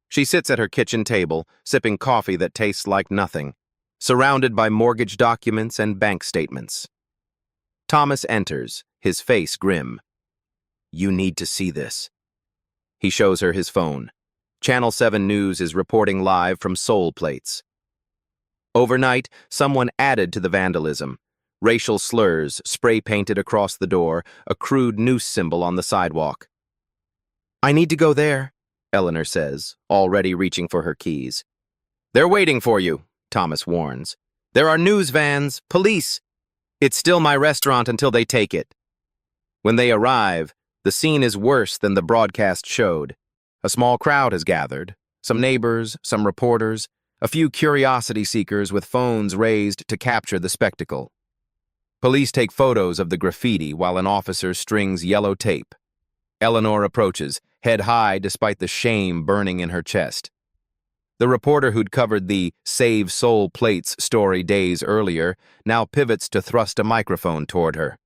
She sits at her kitchen table, sipping coffee that tastes like nothing, surrounded by mortgage documents and bank statements. Thomas enters, his face grim. You need to see this. He shows her his phone. Channel 7 News is reporting live from Soul Plates. Overnight, someone added to the vandalism. Racial slurs spray-painted across the door, a crude noose symbol on the sidewalk. I need to go there, Eleanor says, already reaching for her keys. They're waiting for you, Thomas warns. There are news vans, police. It's still my restaurant until they take it. When they arrive, the scene is worse than the broadcast showed. A small crowd has gathered, some neighbors, some reporters, a few curiosity seekers with phones raised to capture the spectacle. Police take photos of the graffiti while an officer strings yellow tape. Eleanor approaches, head high despite the shame burning in her chest. The reporter who'd covered the Save Soul Plates story days earlier now pivots to thrust a microphone toward her.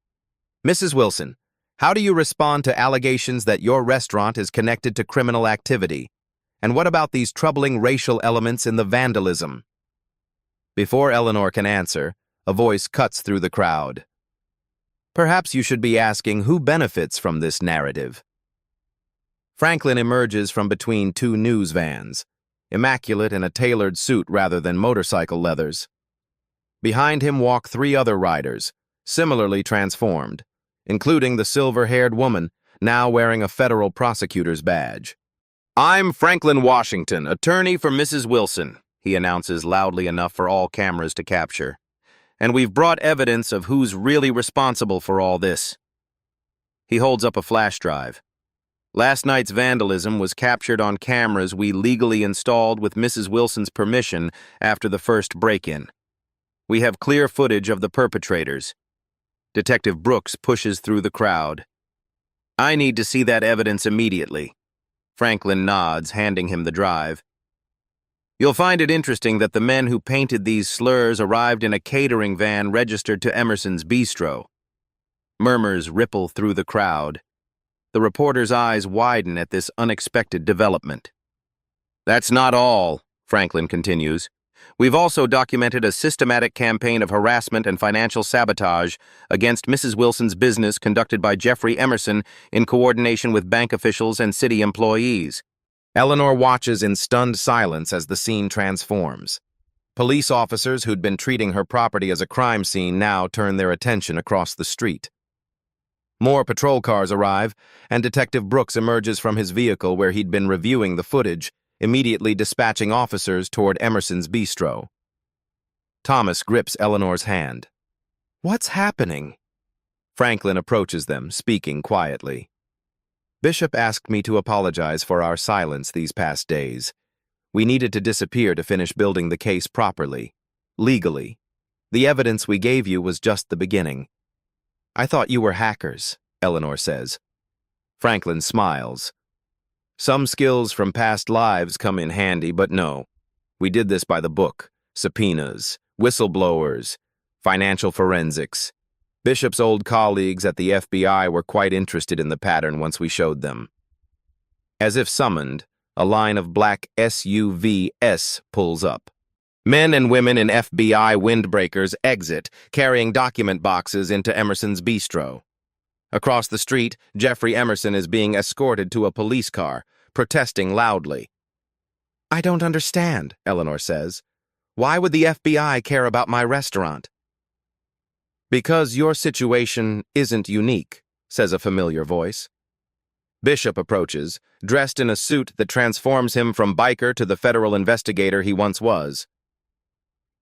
Mrs. Wilson, how do you respond to allegations that your restaurant is connected to criminal activity? And what about these troubling racial elements in the vandalism? Before Eleanor can answer, a voice cuts through the crowd. Perhaps you should be asking who benefits from this narrative. Franklin emerges from between two news vans, immaculate in a tailored suit rather than motorcycle leathers. Behind him walk 3 other riders, similarly transformed, including the silver-haired woman, now wearing a federal prosecutor's badge. I'm Franklin Washington, attorney for Mrs. Wilson, he announces loudly enough for all cameras to capture. And we've brought evidence of who's really responsible for all this. He holds up a flash drive. Last night's vandalism was captured on cameras we legally installed with Mrs. Wilson's permission after the first break-in. We have clear footage of the perpetrators. Detective Brooks pushes through the crowd. I need to see that evidence immediately. Franklin nods, handing him the drive. You'll find it interesting that the men who painted these slurs arrived in a catering van registered to Emerson's Bistro. Murmurs ripple through the crowd. The reporter's eyes widen at this unexpected development. That's not all, Franklin continues. We've also documented a systematic campaign of harassment and financial sabotage against Mrs. Wilson's business conducted by Jeffrey Emerson in coordination with bank officials and city employees. Eleanor watches in stunned silence as the scene transforms. Police officers who'd been treating her property as a crime scene now turn their attention across the street. More patrol cars arrive, and Detective Brooks emerges from his vehicle where he'd been reviewing the footage, immediately dispatching officers toward Emerson's Bistro. Thomas grips Eleanor's hand. What's happening? Franklin approaches them, speaking quietly. Bishop asked me to apologize for our silence these past days. We needed to disappear to finish building the case properly, legally. The evidence we gave you was just the beginning. I thought you were hackers, Eleanor says. Franklin smiles. Some skills from past lives come in handy, but no. We did this by the book. Subpoenas, whistleblowers, financial forensics. Bishop's old colleagues at the FBI were quite interested in the pattern once we showed them. As if summoned, a line of black SUVs pulls up. Men and women in FBI windbreakers exit, carrying document boxes into Emerson's Bistro. Across the street, Jeffrey Emerson is being escorted to a police car, protesting loudly. I don't understand, Eleanor says. Why would the FBI care about my restaurant? Because your situation isn't unique, says a familiar voice. Bishop approaches, dressed in a suit that transforms him from biker to the federal investigator he once was.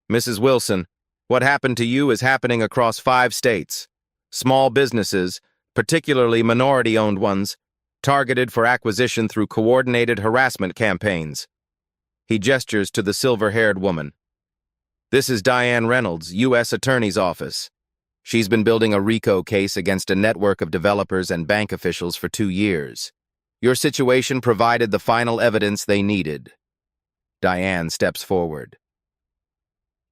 Mrs. Wilson, what happened to you is happening across 5 states. Small businesses, particularly minority-owned ones, targeted for acquisition through coordinated harassment campaigns. He gestures to the silver-haired woman. This is Diane Reynolds, U.S. Attorney's Office. She's been building a RICO case against a network of developers and bank officials for 2 years. Your situation provided the final evidence they needed. Diane steps forward.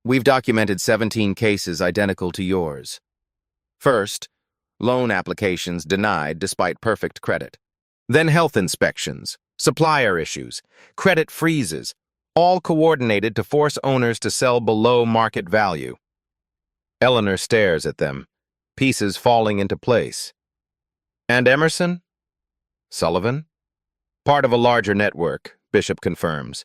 We've documented 17 cases identical to yours. First, loan applications denied despite perfect credit. Then health inspections, supplier issues, credit freezes, all coordinated to force owners to sell below market value. Eleanor stares at them, pieces falling into place. And Emerson? Sullivan? Part of a larger network, Bishop confirms.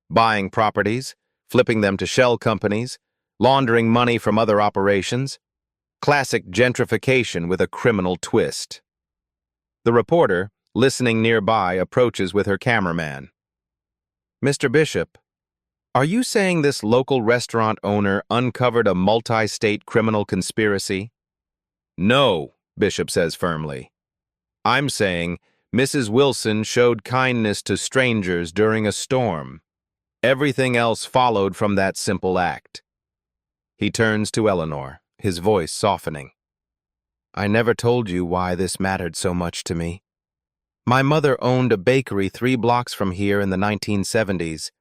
Buying properties, flipping them to shell companies, laundering money from other operations. Classic gentrification with a criminal twist. The reporter, listening nearby, approaches with her cameraman. Mr. Bishop, are you saying this local restaurant owner uncovered a multi-state criminal conspiracy? No, Bishop says firmly. I'm saying Mrs. Wilson showed kindness to strangers during a storm. Everything else followed from that simple act. He turns to Eleanor, his voice softening. I never told you why this mattered so much to me. My mother owned a bakery 3 blocks from here in the 1970s.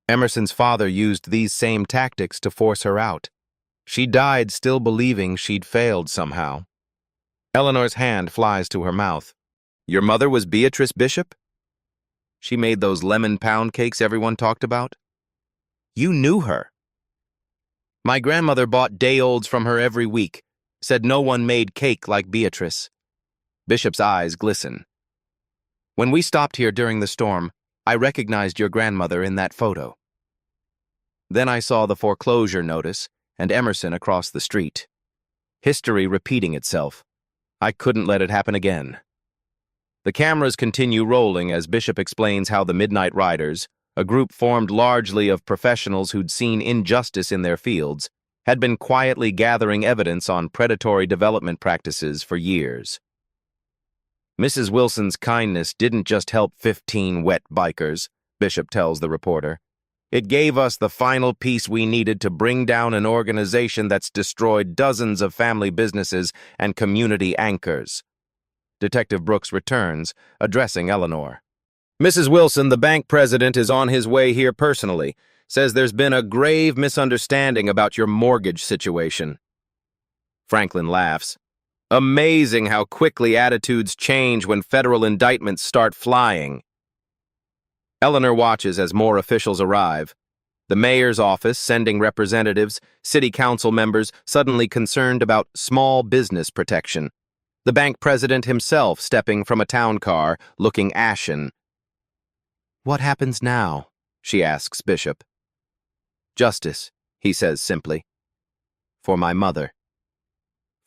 Emerson's father used these same tactics to force her out. She died still believing she'd failed somehow. Eleanor's hand flies to her mouth. Your mother was Beatrice Bishop? She made those lemon pound cakes everyone talked about? You knew her. My grandmother bought day-olds from her every week, said no one made cake like Beatrice. Bishop's eyes glisten. When we stopped here during the storm, I recognized your grandmother in that photo. Then I saw the foreclosure notice and Emerson across the street. History repeating itself. I couldn't let it happen again. The cameras continue rolling as Bishop explains how the Midnight Riders, a group formed largely of professionals who'd seen injustice in their fields, had been quietly gathering evidence on predatory development practices for years. Mrs. Wilson's kindness didn't just help 15 wet bikers, Bishop tells the reporter. It gave us the final piece we needed to bring down an organization that's destroyed dozens of family businesses and community anchors. Detective Brooks returns, addressing Eleanor. Mrs. Wilson, the bank president, is on his way here personally. Says there's been a grave misunderstanding about your mortgage situation. Franklin laughs. Amazing how quickly attitudes change when federal indictments start flying. Eleanor watches as more officials arrive. The mayor's office sending representatives, city council members suddenly concerned about small business protection. The bank president himself stepping from a town car, looking ashen. What happens now? She asks Bishop. Justice, he says simply. For my mother.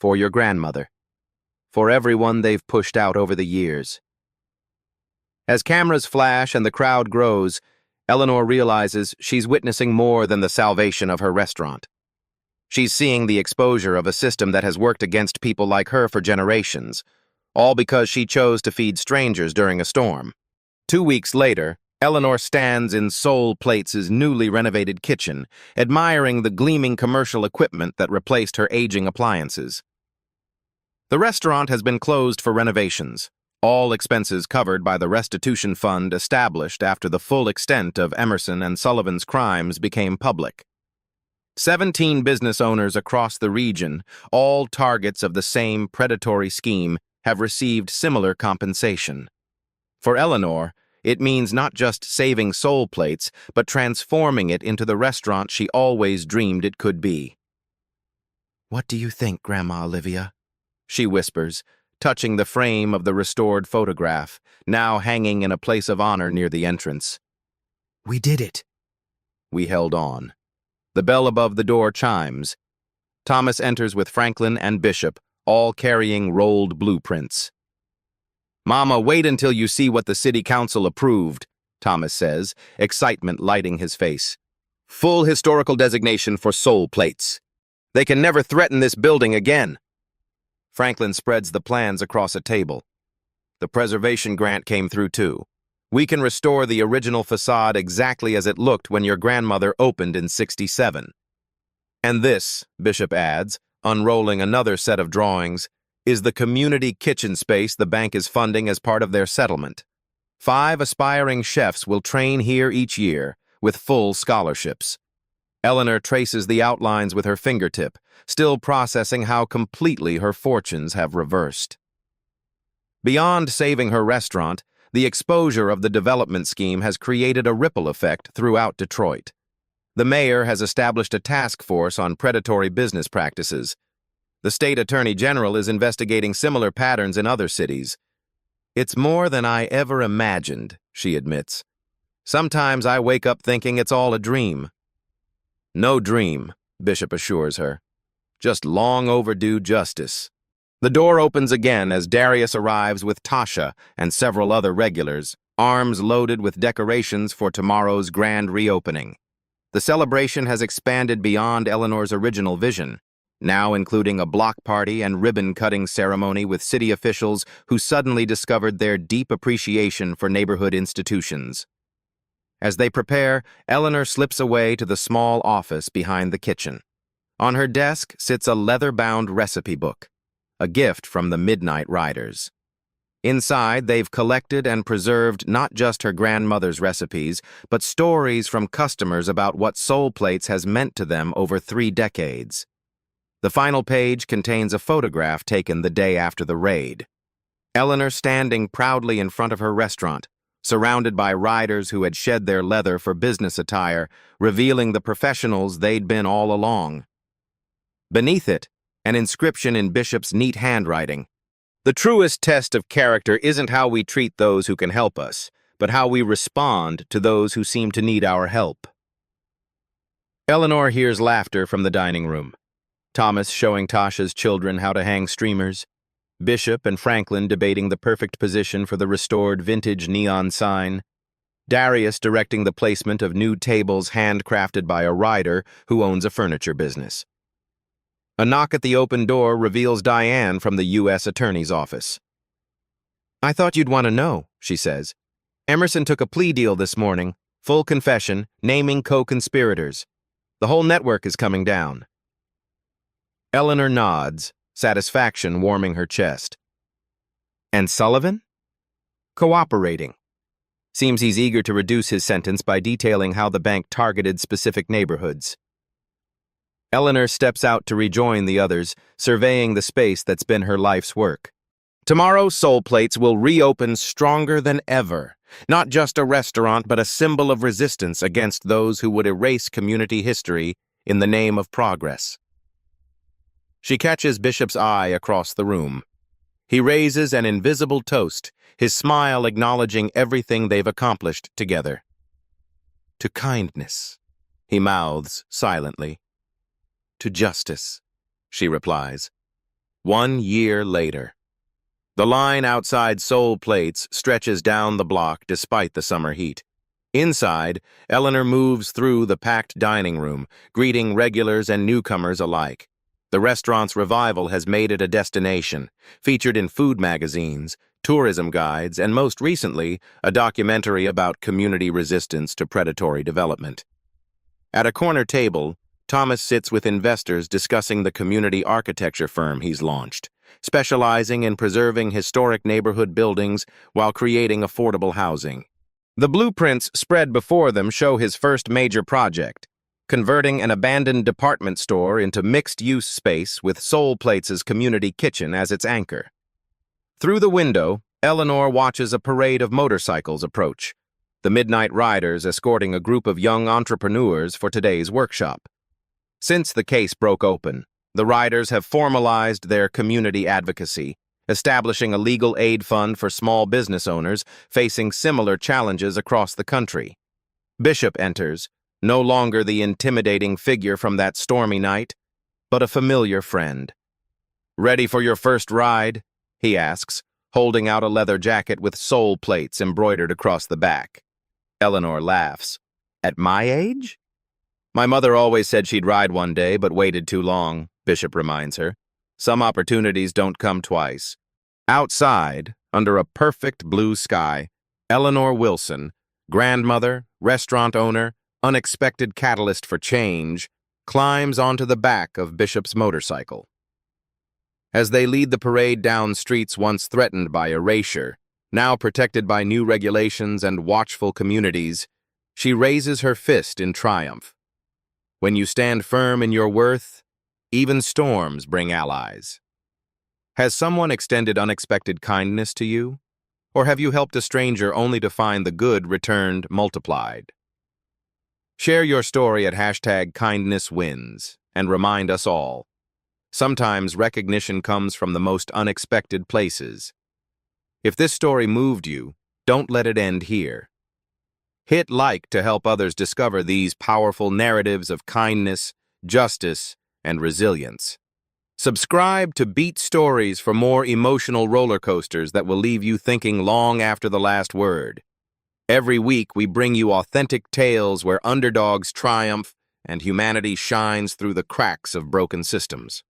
For your grandmother. For everyone they've pushed out over the years. As cameras flash and the crowd grows, Eleanor realizes she's witnessing more than the salvation of her restaurant. She's seeing the exposure of a system that has worked against people like her for generations, all because she chose to feed strangers during a storm. 2 weeks later, Eleanor stands in Soul Plates' newly renovated kitchen, admiring the gleaming commercial equipment that replaced her aging appliances. The restaurant has been closed for renovations, all expenses covered by the restitution fund established after the full extent of Emerson and Sullivan's crimes became public. 17 business owners across the region, all targets of the same predatory scheme, have received similar compensation. For Eleanor, it means not just saving Soul Plates, but transforming it into the restaurant she always dreamed it could be. "What do you think, Grandma Olivia?" she whispers, touching the frame of the restored photograph, now hanging in a place of honor near the entrance. "We did it." We held on. The bell above the door chimes. Thomas enters with Franklin and Bishop, all carrying rolled blueprints. "Mama, wait until you see what the city council approved," Thomas says, excitement lighting his face. "Full historical designation for Soul Plates. They can never threaten this building again." Franklin spreads the plans across a table. The preservation grant came through too. We can restore the original facade exactly as it looked when your grandmother opened in '67. And this, Bishop adds, unrolling another set of drawings, is the community kitchen space the bank is funding as part of their settlement. 5 aspiring chefs will train here each year, with full scholarships. Eleanor traces the outlines with her fingertip, still processing how completely her fortunes have reversed. Beyond saving her restaurant, the exposure of the development scheme has created a ripple effect throughout Detroit. The mayor has established a task force on predatory business practices. The state attorney general is investigating similar patterns in other cities. "It's more than I ever imagined," she admits. "Sometimes I wake up thinking it's all a dream." "No dream," Bishop assures her. "Just long overdue justice." The door opens again as Darius arrives with Tasha and several other regulars, arms loaded with decorations for tomorrow's grand reopening. The celebration has expanded beyond Eleanor's original vision, now including a block party and ribbon-cutting ceremony with city officials who suddenly discovered their deep appreciation for neighborhood institutions. As they prepare, Eleanor slips away to the small office behind the kitchen. On her desk sits a leather-bound recipe book, a gift from the Midnight Riders. Inside, they've collected and preserved not just her grandmother's recipes, but stories from customers about what Soul Plates has meant to them over 3 decades. The final page contains a photograph taken the day after the raid. Eleanor standing proudly in front of her restaurant, surrounded by riders who had shed their leather for business attire, revealing the professionals they'd been all along. Beneath it, an inscription in Bishop's neat handwriting. "The truest test of character isn't how we treat those who can help us, but how we respond to those who seem to need our help." Eleanor hears laughter from the dining room. Thomas showing Tasha's children how to hang streamers. Bishop and Franklin debating the perfect position for the restored vintage neon sign. Darius directing the placement of new tables handcrafted by a rider who owns a furniture business. A knock at the open door reveals Diane from the U.S. Attorney's office. "I thought you'd want to know," she says. "Emerson took a plea deal this morning, full confession, naming co-conspirators. The whole network is coming down." Eleanor nods, satisfaction warming her chest. "And Sullivan?" "Cooperating. Seems he's eager to reduce his sentence by detailing how the bank targeted specific neighborhoods." Eleanor steps out to rejoin the others, surveying the space that's been her life's work. Tomorrow, Soul Plates will reopen stronger than ever. Not just a restaurant, but a symbol of resistance against those who would erase community history in the name of progress. She catches Bishop's eye across the room. He raises an invisible toast, his smile acknowledging everything they've accomplished together. "To kindness," he mouths silently. "To justice," she replies. 1 year later. The line outside Soul Plates stretches down the block despite the summer heat. Inside, Eleanor moves through the packed dining room, greeting regulars and newcomers alike. The restaurant's revival has made it a destination, featured in food magazines, tourism guides, and most recently, a documentary about community resistance to predatory development. At a corner table, Thomas sits with investors discussing the community architecture firm he's launched, specializing in preserving historic neighborhood buildings while creating affordable housing. The blueprints spread before them show his first major project, converting an abandoned department store into mixed-use space with Soul Plates' community kitchen as its anchor. Through the window, Eleanor watches a parade of motorcycles approach, the Midnight Riders escorting a group of young entrepreneurs for today's workshop. Since the case broke open, the Riders have formalized their community advocacy, establishing a legal aid fund for small business owners facing similar challenges across the country. Bishop enters, no longer the intimidating figure from that stormy night, but a familiar friend. "Ready for your first ride?" he asks, holding out a leather jacket with Soul Plates embroidered across the back. Eleanor laughs. "At my age?" "My mother always said she'd ride one day, but waited too long," Bishop reminds her. "Some opportunities don't come twice." Outside, under a perfect blue sky, Eleanor Wilson, grandmother, restaurant owner, unexpected catalyst for change, climbs onto the back of Bishop's motorcycle. As they lead the parade down streets once threatened by erasure, now protected by new regulations and watchful communities, she raises her fist in triumph. When you stand firm in your worth, even storms bring allies. Has someone extended unexpected kindness to you? Or have you helped a stranger only to find the good returned multiplied? Share your story at #KindnessWins and remind us all. Sometimes recognition comes from the most unexpected places. If this story moved you, don't let it end here. Hit like to help others discover these powerful narratives of kindness, justice, and resilience. Subscribe to Beat Stories for more emotional roller coasters that will leave you thinking long after the last word. Every week, we bring you authentic tales where underdogs triumph and humanity shines through the cracks of broken systems.